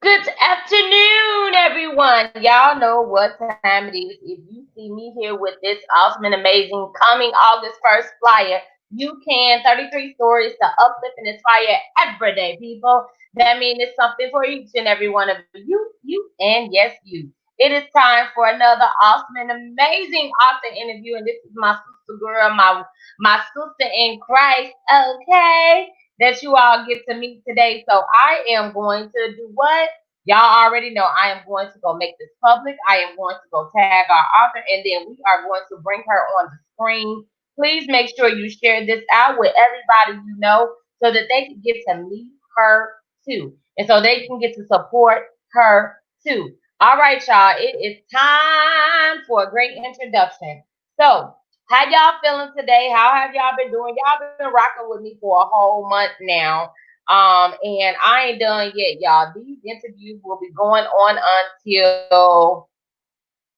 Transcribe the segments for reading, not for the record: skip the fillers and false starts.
Good afternoon, everyone. Y'all know what time it is. If you see me here with this awesome and amazing coming August 1st flyer, you can 33 stories to uplift and inspire everyday people. That means it's something for each and every one of you, and yes, you. It is time for another awesome and amazing author interview, and this is my sister girl, my sister in Christ. Okay, that you all get to meet today. So I am going to do what? Y'all already know I am going to go make this public. I am going to go tag our author, and then we are going to bring her on the screen. Please make sure you share this out with everybody you know so that they can get to meet her too. And so they can get to support her too. All right, y'all. It is time for a great introduction. So, how y'all feeling today? How have y'all been doing? Y'all been rocking with me for a whole month now. And I ain't done yet, y'all. These interviews will be going on until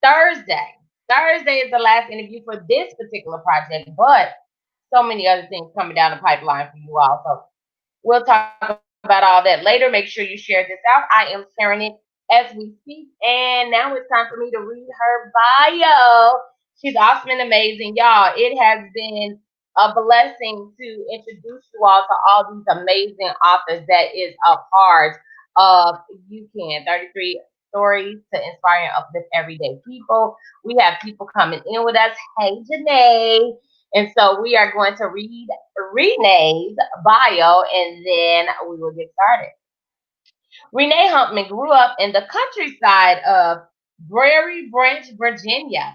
Thursday. Thursday is the last interview for this particular project, but so many other things coming down the pipeline for you all. So we'll talk about all that later. Make sure you share this out. I am sharing it as we speak. And now it's time for me to read her bio. She's awesome and amazing. Y'all, it has been a blessing to introduce you all to all these amazing authors that is a part of You Can 33 Stories to Inspire and Uplift Everyday People. We have people coming in with us. Hey, Janae. And so we are going to read Renee's bio and then we will get started. Renee Humpman grew up in the countryside of Brary Branch, Virginia.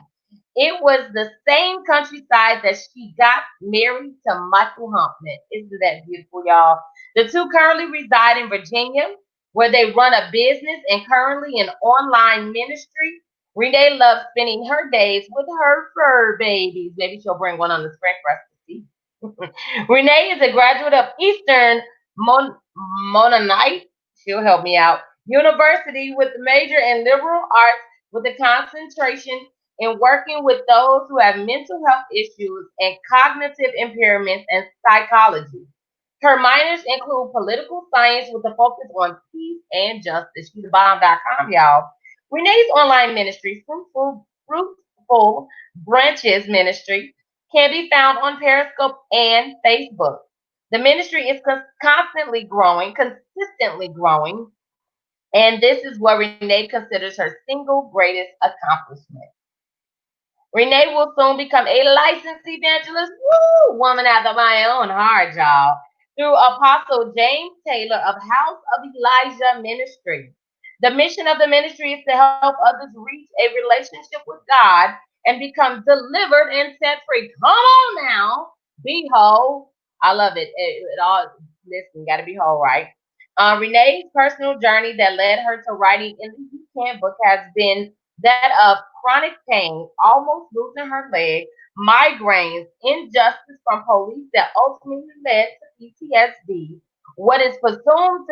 It was the same countryside that she got married to Michael Humpman. Isn't that beautiful, y'all? The two currently reside in Virginia, where they run a business and currently an online ministry. Renee loves spending her days with her fur babies. Maybe she'll bring one on the screen for us to see. Renee is a graduate of Eastern Mononite. She'll help me out. University with a major in liberal arts with a concentration in working with those who have mental health issues and cognitive impairments and psychology. Her minors include political science with a focus on peace and justice. She's bomb.com, y'all. Renee's online ministry, Fruitful Branches Ministry, can be found on Periscope and Facebook. The ministry is constantly growing, consistently growing, and this is what Renee considers her single greatest accomplishment. Renee will soon become a licensed evangelist, woo, woman after my own heart, y'all, through Apostle James Taylor of House of Elijah Ministry. The mission of the ministry is to help others reach a relationship with God and become delivered and set free. Come on now, be whole. I love it. It all listen, got to be whole, right? Renee's personal journey that led her to writing in the You Can book has been that of chronic pain, almost losing her leg, migraines, injustice from police that ultimately led to PTSD, what is presumed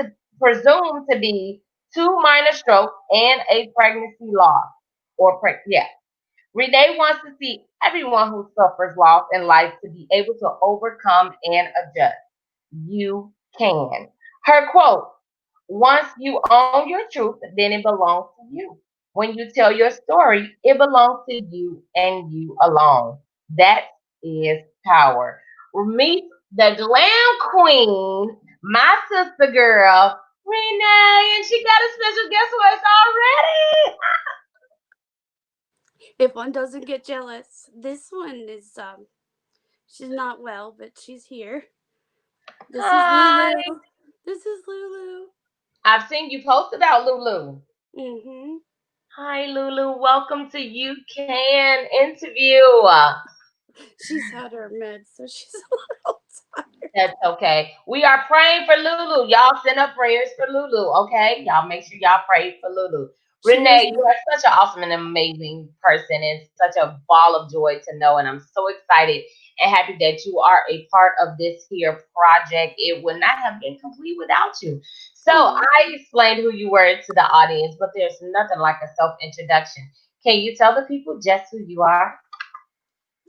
to be two minor strokes and a pregnancy loss. Yeah. Renee wants to see everyone who suffers loss in life to be able to overcome and adjust. You can. Her quote, once you own your truth, then it belongs to you. When you tell your story, it belongs to you and you alone. That is power. Meet the glam queen, my sister girl, Renee, and she got a special guest with us already. If one doesn't get jealous, this one is she's not well, but she's here. This is Hi. Lulu. This is Lulu. I've seen you post about Lulu. Mhm. Hi, Lulu. Welcome to You Can interview. She's had her meds, so she's a little tired. That's okay. We are praying for Lulu. Y'all send up prayers for Lulu, okay? Y'all make sure y'all pray for Lulu. She is Renee, you are such an awesome and amazing person and such a ball of joy to know. And I'm so excited and happy that you are a part of this here project. It would not have been complete without you. So oh, I explained who you were to the audience, but there's nothing like a self introduction. Can you tell the people just who you are?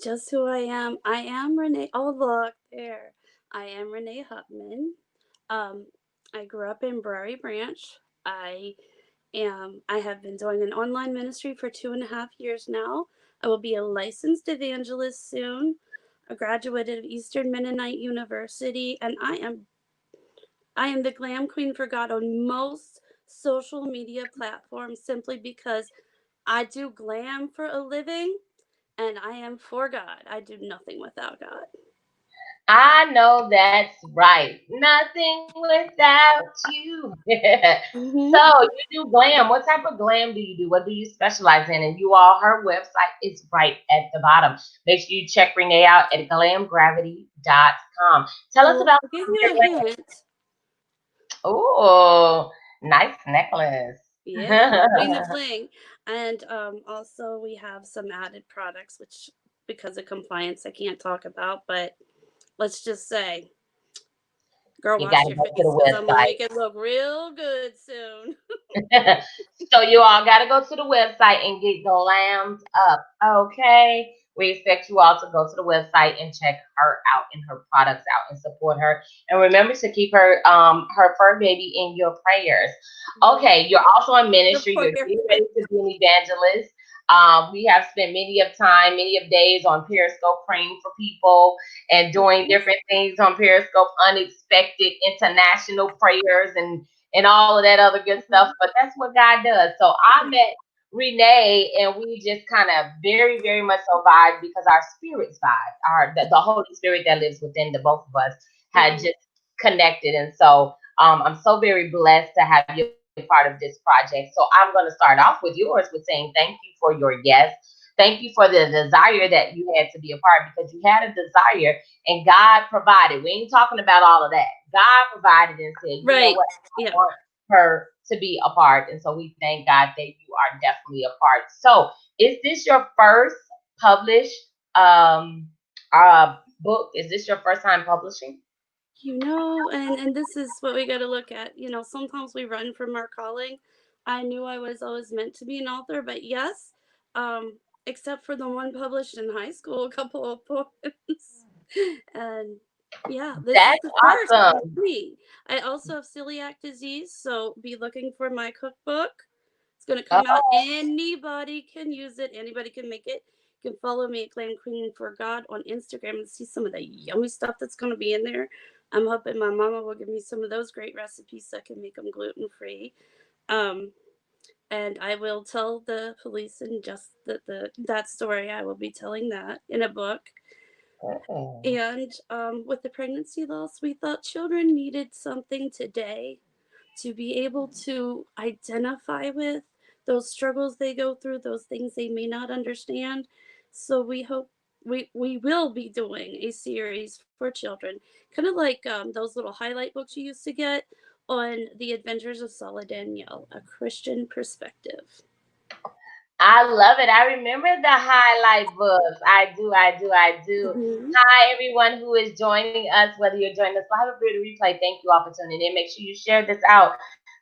just who I am. I am Renee. Oh, look there. I am Renee Hupman. Um, I grew up in Brary Branch. I have been doing an online ministry for 2.5 years now. I will be a licensed evangelist soon, a graduate of Eastern Mennonite University, and I am the glam queen for God on most social media platforms simply because I do glam for a living and I am for God. I do nothing without God. I know that's right. Nothing without you. So Hmm. you do glam. What type of glam do you do? What do you specialize in? And you all, her website is right at the bottom. Make sure you check Renee out at glamgravity.com. Tell us Well, about I'll give some of you your a glam. hint. Oh, nice necklace. Yeah, Queen of Bling. And also, we have some added products, which, because of compliance, I can't talk about. But let's just say, girl, You wash gotta your go to face because the I'm going to website. make it look real good soon. So you all got to go to the website and get glammed up, okay? We expect you all to go to the website and check her out and her products out and support her. And remember to keep her fur baby in your prayers. Yeah. Okay, you're also in The ministry. You're prayer. getting ready to be an evangelist. We have spent many of time, many of days on Periscope praying for people and doing different things on Periscope, unexpected international prayers and all of that other good stuff. Mhm. But that's what God does. So I Yeah. met Renee, and we just kind of very, very much so vibe because our spirits vibe, the Holy Spirit that lives within the both of us had Mhm. just connected. And so I'm so very blessed to have you a part of this project. So I'm going to start off with yours with saying thank you for your yes. Thank you for the desire that you had to be a part because you had a desire and God provided. We ain't talking about all of that. God provided and said, you know Right. what? I Yeah. want her to be a part. And so we thank God that you are definitely a part. So is this your first published book? Is this your first time publishing? And this is what we got to look at. Sometimes we run from our calling. I knew I was always meant to be an author, but yes, um, except for the one published in high school, a couple of poems. And yeah, this is That's the first for awesome. me. I also have celiac disease, so be looking for my cookbook. It's going to come out. Oh, Anybody can use it, anybody can make it. You can follow me at Glam Queen for God on Instagram and see some of the yummy stuff that's going to be in there. I'm hoping my mama will give me some of those great recipes so I can make them gluten free. Um, and I will tell the police and just that story. I will be telling that in a book. oh. And with the pregnancy loss, we thought children needed something today to be able to identify with those struggles they go through, those things they may not understand. So we hope we will be doing a series for children, kind of like those little highlight books you used to get on the Adventures of Salah Danielle, a Christian perspective. I love it. I remember the highlight books. I do. Hmm. Hi, everyone who is joining us, whether you're joining us live or through the replay. Thank you all for tuning in. Make sure you share this out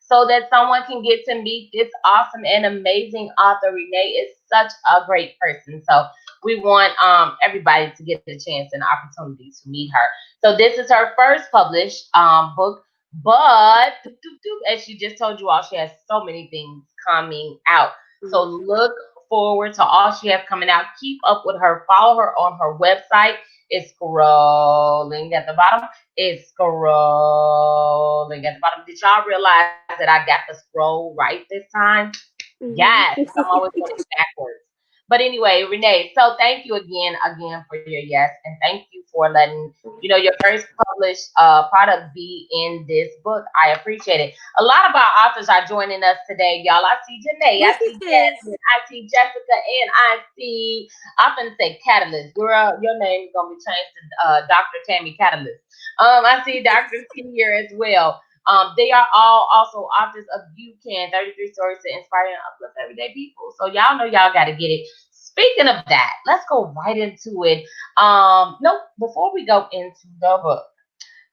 so that someone can get to meet this awesome and amazing author. Renee is such a great person. So we want everybody to get a chance and opportunity to meet her. So this is her first published book, but as she just told you all, she has so many things coming out. So look forward to all she has coming out. Keep up with her. Follow her on her website. It's scrolling at the bottom. It's scrolling at the bottom. Did y'all realize that I got the scroll right this time? Hmm. Yes, I'm always doing it backwards. But anyway, Renee, so thank you again for your yes, and thank you for letting your first published product be in this book. I appreciate it. A lot of our authors are joining us today, y'all. I see Janae, I Look see at this. Jasmine, I see Jessica, and I see. I'm gonna say Catalyst. Girl, your name is gonna be changed to Dr. Tammy Catalyst. I see Dr. T here as well. They are all also authors of You Can 33 Stories to Inspire and Uplift Everyday People. So y'all know y'all got to get it. Speaking of that, let's go right into it. No, before we go into the book,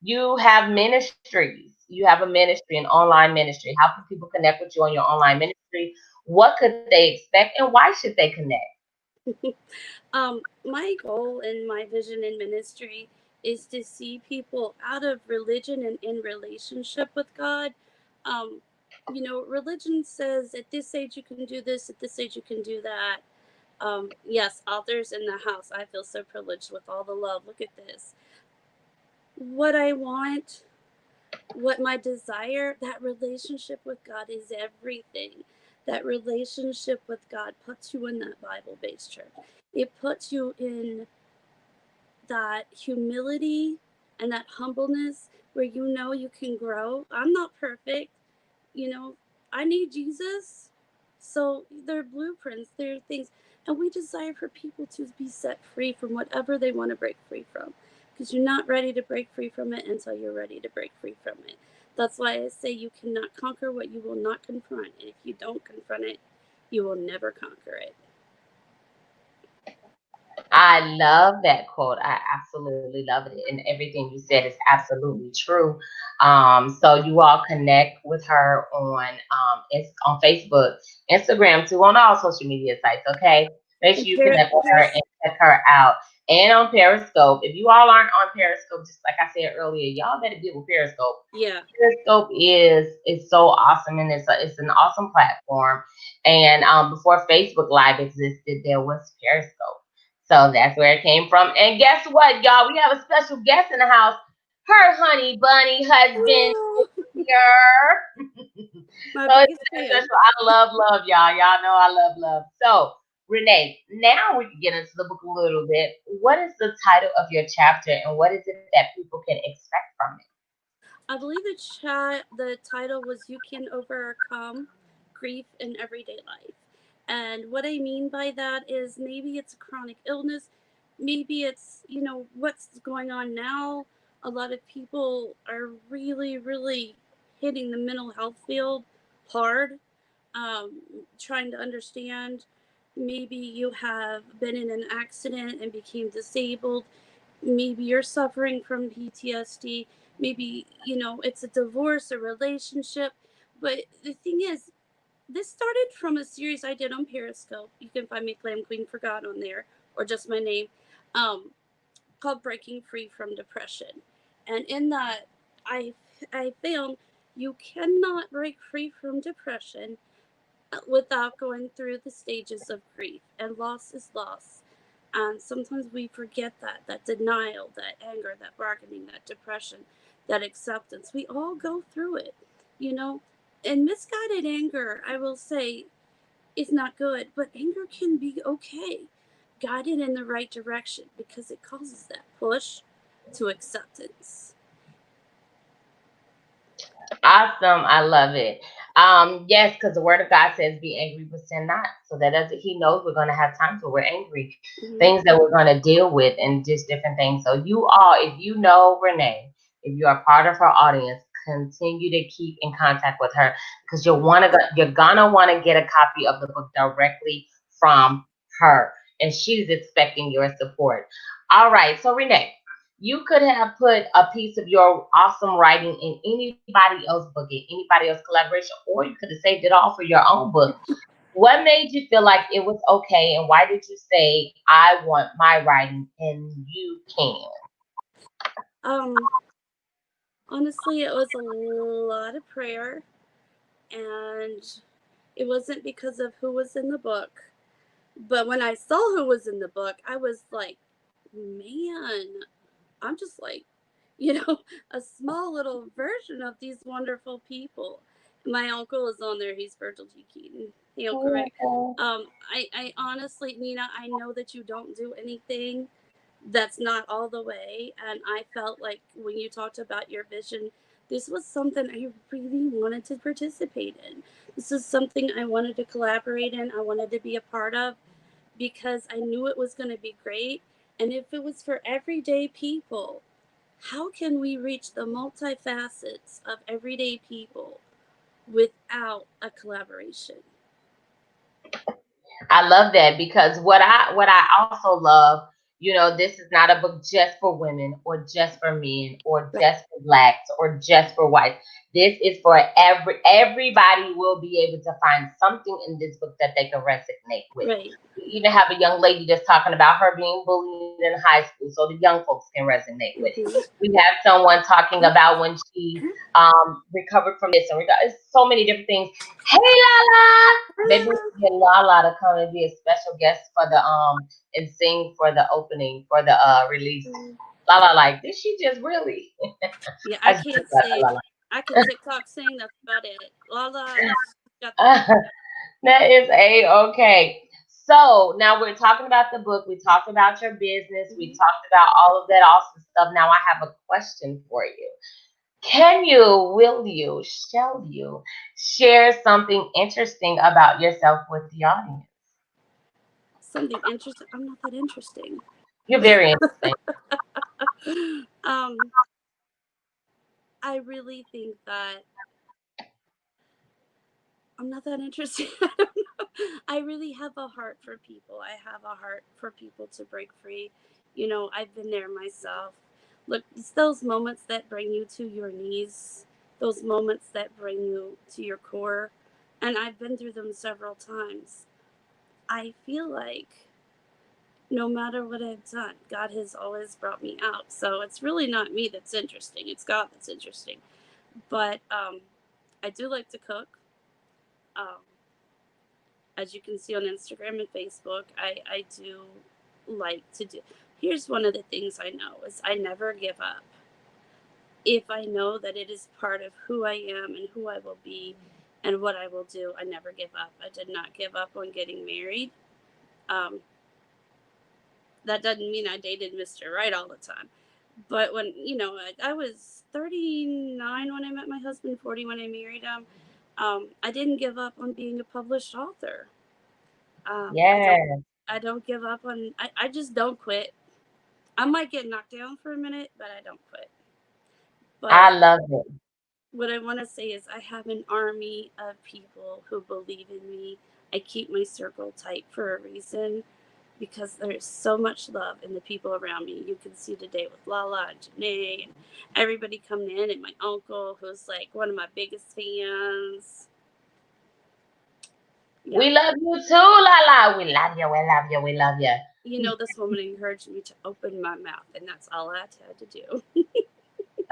you have ministries. You have a ministry, an online ministry. How can people connect with you on your online ministry? What could they expect, and why should they connect? My goal and my vision in ministry is to see people out of religion and in relationship with God. Um, Religion says at this age you can do this, at this age you can do that. Yes, authors in the house. I feel so privileged with all the love. Look at this. What I want, what my desire, that relationship with God is everything. That relationship with God puts you in that Bible based church. It puts you in that humility and that humbleness where you can grow. I'm not perfect. you know, I need Jesus. So they're blueprints, they're things. And we desire for people to be set free from whatever they want to break free from. Because you're not ready to break free from it until you're ready to break free from it. That's why I say you cannot conquer what you will not confront. And if you don't confront it, you will never conquer it. I love that quote. I absolutely love it. And everything you said is absolutely true. So you all connect with her on it's on Facebook, Instagram too, on all social media sites, okay? Make sure And you connect with her Paris, and check her out. And on Periscope. If you all aren't on Periscope, just like I said earlier, y'all better get with Periscope. yeah. Periscope is so awesome, and it's an awesome platform. And before Facebook Live existed, there was Periscope. So that's where it came from. And guess what, y'all? We have a special guest in the house. Her honey bunny husband Oh, here. my So it's biggest very fan. special. I love y'all. Y'all know I love love. So Renee, now we can get into the book a little bit. What is the title of your chapter, and what is it that people can expect from it? I believe the title was "You Can Overcome Grief in Everyday Life," and what I mean by that is maybe it's a chronic illness, maybe it's what's going on now. A lot of people are really, really hitting the mental health field hard, um, trying to understand. Maybe you have been in an accident and became disabled. Maybe you're suffering from PTSD. Maybe, it's a divorce, a relationship. But the thing is, this started from a series I did on Periscope. You can find me Glam Queen for God on there, or just my name, um, called Breaking Free from Depression. And in that, I, I found you cannot break free from depression without going through the stages of grief. And loss is loss. And sometimes we forget that denial, that anger, that bargaining, that depression, that acceptance. We all go through it, you know. And misguided anger, I will say, is not good, but anger can be okay, guided in the right direction because it causes that push to acceptance. Awesome. I love it. Yes, because the word of God says be angry but sin not. So that doesn't he knows we're gonna have times where we're angry, Mm-hmm. things that we're gonna deal with and just different things. So you all, if you know Renee, if you are part of her audience, continue to keep in contact with her because you're gonna want to get a copy of the book directly from her. And she's expecting your support. All right, so Renee, you could have put a piece of your awesome writing in anybody else's book, in anybody else's collaboration, or you could have saved it all for your own book. What made you feel like it was okay, and why did you say, I want my writing and you can? Um, Honestly, it was a lot of prayer, and it wasn't because of who was in the book. But when I saw who was in the book, I was like, man, I'm just like, you know, a small little version of these wonderful people. My uncle is on there. He's Virgil G. Keaton. Hey, Uncle Rick. I honestly, Nina, I know that you don't do anything that's not all the way. And I felt like when you talked about your vision, this was something I really wanted to participate in. This is something I wanted to collaborate in, I wanted to be a part of because I knew it was going to be great. And if it was for everyday people, how can we reach the multifacets of everyday people without a collaboration? I love that because what I also love, this is not a book just for women or just for men or Right. just for blacks or just for whites. This is for everybody will be able to find something in this book that they can resonate with. Right. We even have a young lady that's talking about her being bullied in high school, so the young folks can resonate with it. Mm-hmm. We have someone talking about when she recovered from this, and it's so many different things. Hey, Lala, maybe we should get Lala to come and be a special guest for the and sing for the opening for the release. Lala, like, did she just really? Yeah, I I just can't love sing. Lala. I can TikTok sing. That's about it. Lala, she's got the That is a okay. So now we're talking about the book. We talked about your business. We mhm. talked about all of that awesome stuff. Now I have a question for you. Can you, will you, shall you share something interesting about yourself with the audience? Something interesting. I'm not that interesting. You're very interesting. um, I really think that I'm not that interesting. I don't know. I really have a heart for people. I have a heart for people to break free. You know, I've been there myself. Look, it's those moments that bring you to your knees, those moments that bring you to your core. And I've been through them several times. I feel like no matter what I've done, God has always brought me out. So it's really not me that's interesting, it's God that's interesting. But I do like to cook. Um, as you can see on Instagram and Facebook, I do like to do. Here's one of the things I know is I never give up. If I know that it is part of who I am and who I will be and what I will do, I never give up. I did not give up on getting married. Um, that doesn't mean I dated Mr. Right all the time. But when, I was 39 when I met my husband, 40 when I married him, I didn't give up on being a published author. I don't Yeah, I don't give up on I just don't quit. I might get knocked down for a minute, but I don't quit. I But love it. what I want to say is I have an army of people who believe in me. I keep my circle tight for a reason because there's so much love in the people around me. You can see today with Lala and Janae and everybody coming in, and my uncle, who's like one of my biggest fans. Yeah. We love you too, Lala. We love you. We love you. We love you. This woman encouraged me to open my mouth, and that's all I had to do.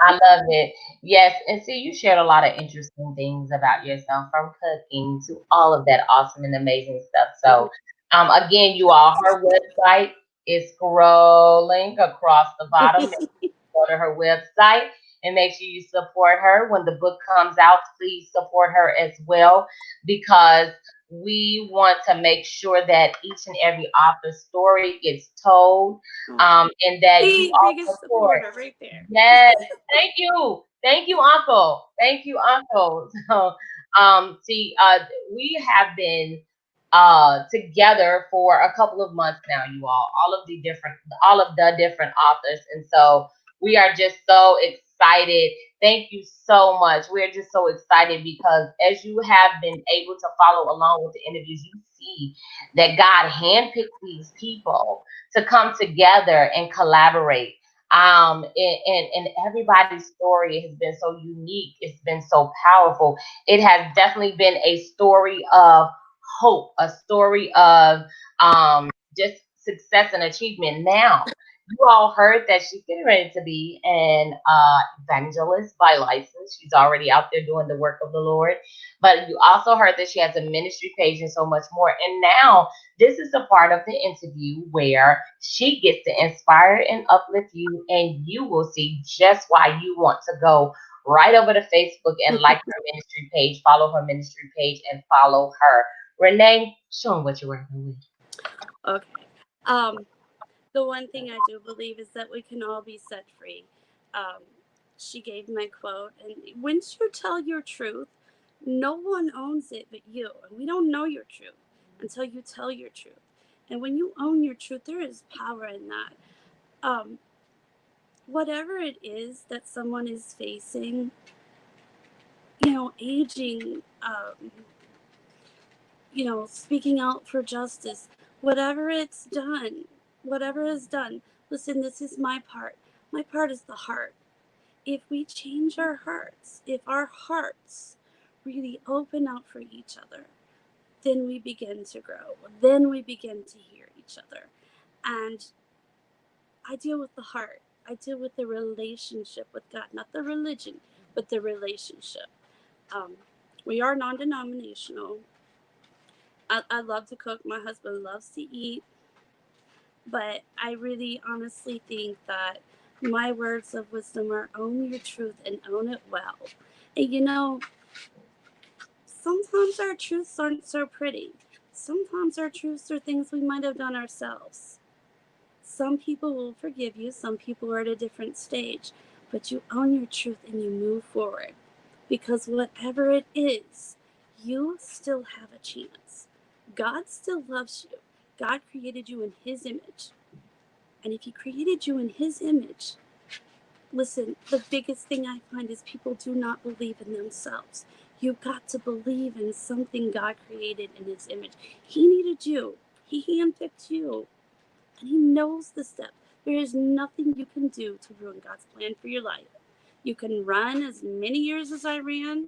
I love it. Yes, and see, you shared a lot of interesting things about yourself, from cooking to all of that awesome and amazing stuff. Mhm. So, again, you all, her website is scrolling across the bottom. Go to her website and make sure you support her. When the book comes out, please support her as well, because we want to make sure that each and every author's story gets told, Oh, and that you the all biggest support. supporter right there. Yes, thank you. Thank you, Uncle. Thank you, Uncle. So, see, we have been together for a couple of months now, you all of the different authors. And so we are just so excited. Thank you so much. We're just so excited because as you have been able to follow along with the interviews, you see that God handpicked these people to come together and collaborate. And everybody's story has been so unique. It's been so powerful. It has definitely been a story of hope, a story of just success and achievement. Now, you all heard that she's getting ready to be an evangelist by license. She's already out there doing the work of the Lord. But you also heard that she has a ministry page and so much more. And now, this is the part of the interview where she gets to inspire and uplift you, and you will see just why you want to go right over to Facebook and like her ministry page, follow her ministry page, and follow her. Renee, show them what you're working with. Okay. Um, the one thing I do believe is that we can all be set free. Um, she gave my quote, and once you tell your truth, no one owns it but you. And we don't know your truth until you tell your truth. And when you own your truth, there is power in that. Um, whatever it is that someone is facing, aging, speaking out for justice, whatever it's done, whatever is done. Listen, this is my part. My part is the heart. if we change our hearts, if our hearts really open up for each other, then we begin to grow. Then we begin to hear each other. And I deal with the heart. I deal with the relationship with God, not the religion, but the relationship. Um, we are non denominational. I love to cook. My husband loves to eat. But I really honestly think that my words of wisdom are own your truth and own it well. And sometimes our truths aren't so pretty. Sometimes our truths are things we might have done ourselves. Some people will forgive you, some people are at a different stage, but you own your truth and you move forward. Because whatever it is, you still have a chance. God still loves you. God created you in His image. And if He created you in His image, listen, the biggest thing I find is people do not believe in themselves. You've got to believe in something God created in His image. He needed you, He handpicked you, and He knows the step. There is nothing you can do to ruin God's plan for your life. You can run as many years as I ran,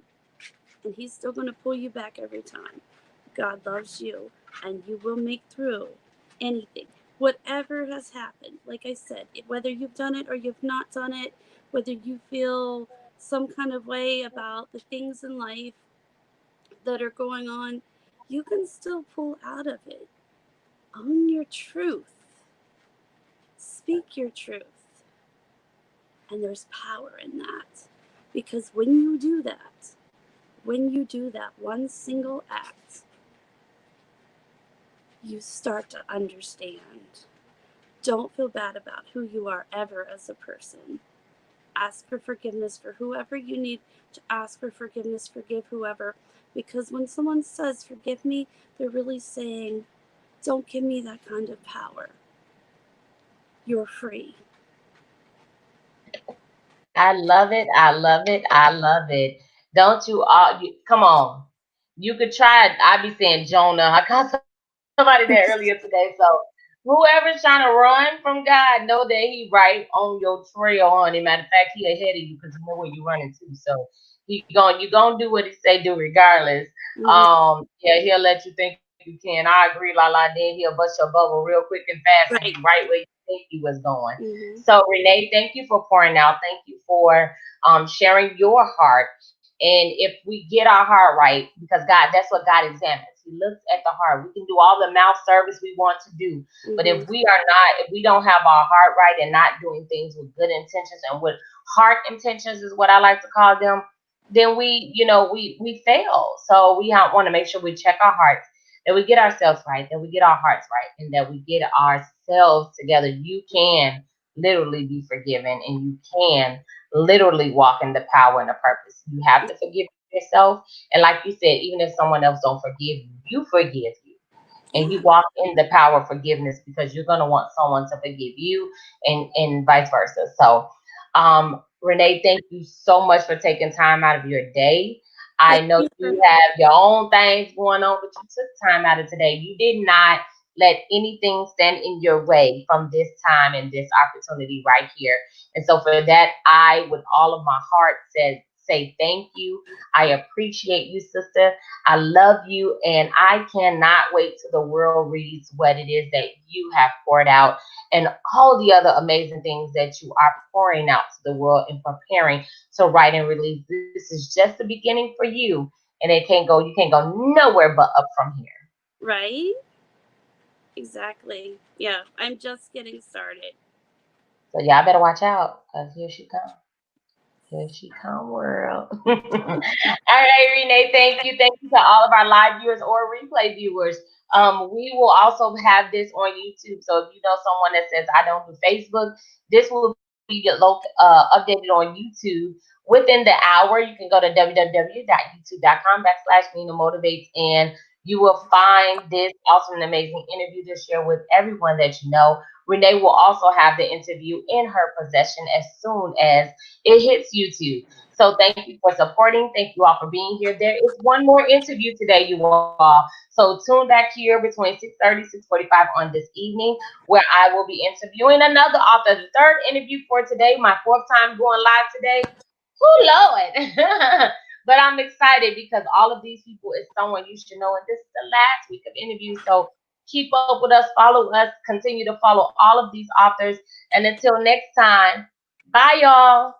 and He's still going to pull you back every time. God loves you, and you will make through anything. Whatever has happened, like I said, whether you've done it or you've not done it, whether you feel some kind of way about the things in life that are going on, you can still pull out of it. Own your truth, speak your truth, and there's power in that. Because when you do that one single act, you start to understand. Don't feel bad about who you are ever as a person. Ask for forgiveness for whoever you need to ask for forgiveness. Forgive whoever. Because when someone says, forgive me, they're really saying, don't give me that kind of power. You're free. I love it. I love it. I love it. Don't you all come on. You could try it. I be saying Jonah. I caught somebody there earlier today. So whoever's trying to run from God, know that He right on your trail on him. Matter of fact, He ahead of you because you know where you're running to. So you gonna do what He say do regardless. Mm-hmm. Yeah, He'll let you think you can. I agree, la la. Then He'll bust your bubble real quick and fast and be Right. right where you think you was going. Mm-hmm. So Renee, thank you for pouring out. Thank you for sharing your heart. And if we get our heart right, because God, that's what God examines. He looks at the heart. We can do all the mouth service we want to do, but Mm-hmm. if we don't have our heart right and not doing things with good intentions and with heart intentions is what I like to call them, then we fail. So we want to make sure we check our hearts, that we get ourselves right, that we get our hearts right, and that we get ourselves together. You can literally be forgiven, and you can literally walk in the power and the purpose. You have to forgive yourself. And like you said, even if someone else don't forgive you, you forgive you. And you Yeah. walk in the power of forgiveness because you're gonna want someone to forgive you and vice versa. So Renee, thank you so much for taking time out of your day. I Thank know you for you have your own things going on, but you took time out of today. You did not let anything stand in your way from this time and this opportunity right here. And so for that, I, with all of my heart, say thank you. I appreciate you, sister. I love you, and I cannot wait till the world reads what it is that you have poured out and all the other amazing things that you are pouring out to the world and preparing to write and release. This is just the beginning for you, and you can't go nowhere but up from here. right. Exactly. Yeah. I'm just getting started. So y'all better watch out, because here she comes. Here she come, world. All right, Renee, thank you. Thank you to all of our live viewers or replay viewers. We will also have this on YouTube. So if you know someone that says I don't do Facebook, this will be updated on YouTube within the hour. You can go to www.youtube.com/Nina Motivates, and you will find this awesome and amazing interview to share with everyone that you know. Renee will also have the interview in her possession as soon as it hits YouTube. So thank you for supporting. Thank you all for being here. There is one more interview today, you all. So tune back here between 6:30, 6:45 on this evening, where I will be interviewing another author. The third interview for today, my fourth time going live today. Oh Lord. But I'm excited because all of these people is someone you should know. And this is the last week of interviews. So keep up with us, follow us, continue to follow all of these authors. And until next time, bye y'all.